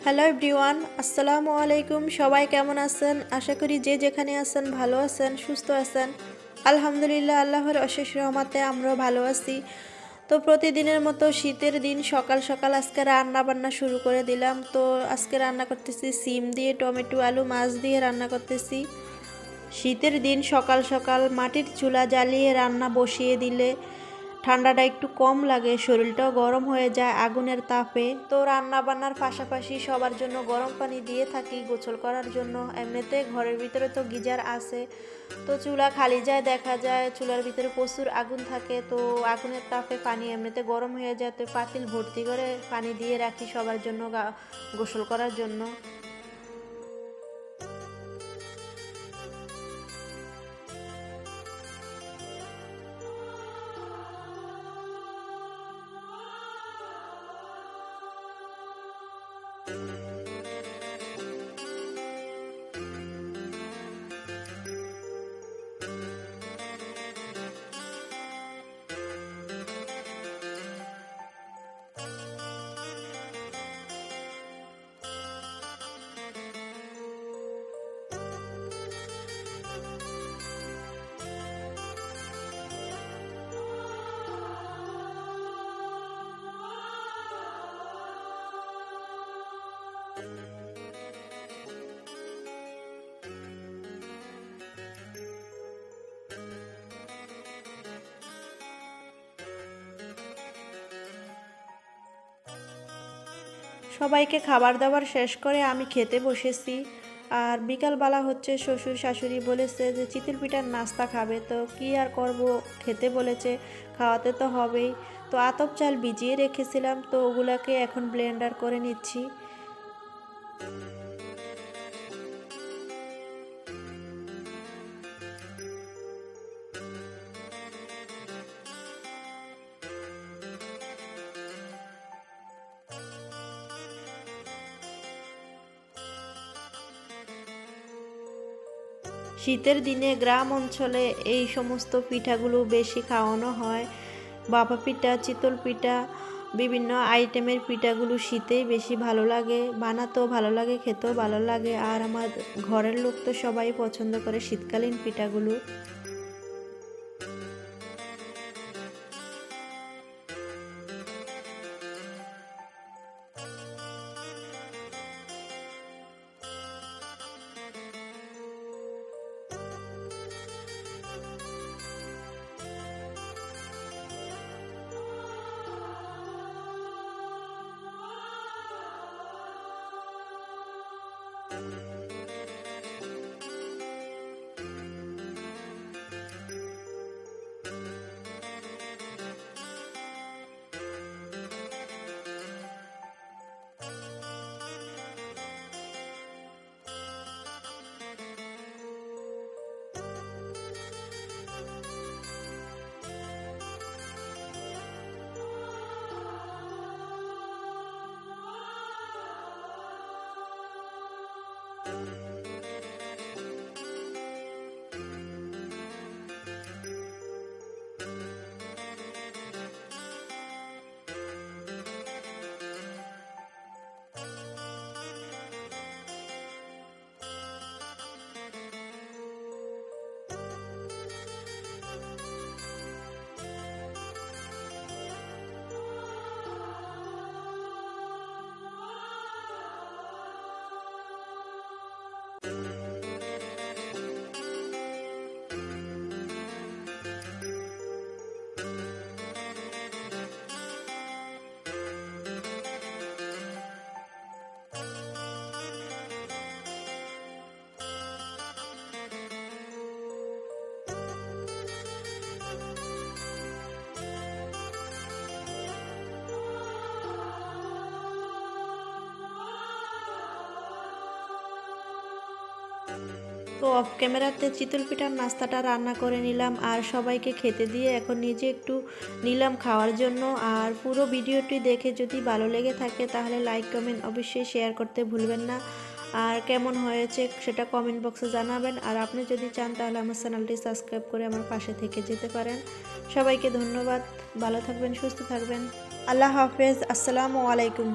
Hello everyone, আসসালামু আলাইকুম। সবাই কেমন আছেন? আশা করি যে যেখানে আছেন ভালো আছেন, সুস্থ আছেন। আলহামদুলিল্লাহ, আল্লাহর অশেষ রহমতে আমরাও ভালো আছি। তো প্রতিদিনের মতো শীতের দিন সকাল সকাল আজকে রান্না বান্না শুরু করে দিলাম। তো আজকে রান্না করতেছি সিম দিয়ে, টমেটো, আলু, মাছ দিয়ে রান্না করতেছি। শীতের দিন সকাল সকাল মাটির চুলা জ্বালিয়ে রান্না বসিয়ে দিলে ঠান্ডাটা একটু কম লাগে, শরীরটাও গরম হয়ে যায় আগুনের তাপে। তো রান্না বান্নার পাশাপাশি সবার জন্য গরম পানি দিয়ে থাকি গোসল করার জন্য। এমনিতে ঘরের ভিতরে তো গিজার আছে, তো চুলা খালি যায়, দেখা যায় চুলার ভিতরে প্রচুর আগুন থাকে। তো আগুনের তাপে পানি এমনিতে গরম হয়ে যায়, তো পাতিল ভর্তি করে পানি দিয়ে রাখি সবার জন্য গোসল করার জন্য। সবাইকে খাবার দাবার শেষ করে আমি খেতে বসেছি। আর বিকালবেলা হচ্ছে শ্বশুর শাশুড়ি বলেছে যে চিতল পিঠার নাস্তা খাবে, তো কি আর করব, খেতে বলেছে, খাওয়াতে তো হবেই। তো আতপ চাল ভিজিয়ে রেখেছিলাম, তো ওগুলাকে এখন ব্লেন্ডার করে নিচ্ছি। শীতের দিনে গ্রাম অঞ্চলে এই সমস্ত পিঠাগুলো বেশি খাওয়ানো হয়। ভাপা পিঠা, চিতল পিঠা, বিভিন্ন আইটেমের পিঠাগুলো শীতেই বেশি ভালো লাগে, বানাতেও ভালো লাগে, খেতেও ভালো লাগে। আর আমার ঘরের লোক তো সবাই পছন্দ করে শীতকালীন পিঠাগুলো। তো অফ ক্যামেরাতে চিতল পিঠার নাস্তাটা রান্না করে নিলাম আর সবাইকে খেতে দিয়ে এখন নিজে একটু নিলাম খাওয়ার জন্য। আর পুরো ভিডিওটি দেখে যদি ভালো লেগে থাকে তাহলে লাইক কমেন্ট অবশ্যই শেয়ার করতে ভুলবেন না। আর কেমন হয়েছে সেটা কমেন্ট বক্সে জানাবেন। আর আপনি যদি চান তাহলে আমার চ্যানেলটি সাবস্ক্রাইব করে আমার পাশে থেকে যেতে পারেন। সবাইকে ধন্যবাদ, ভালো থাকবেন, সুস্থ থাকবেন। আল্লাহ হাফেজ, আসসালামু আলাইকুম।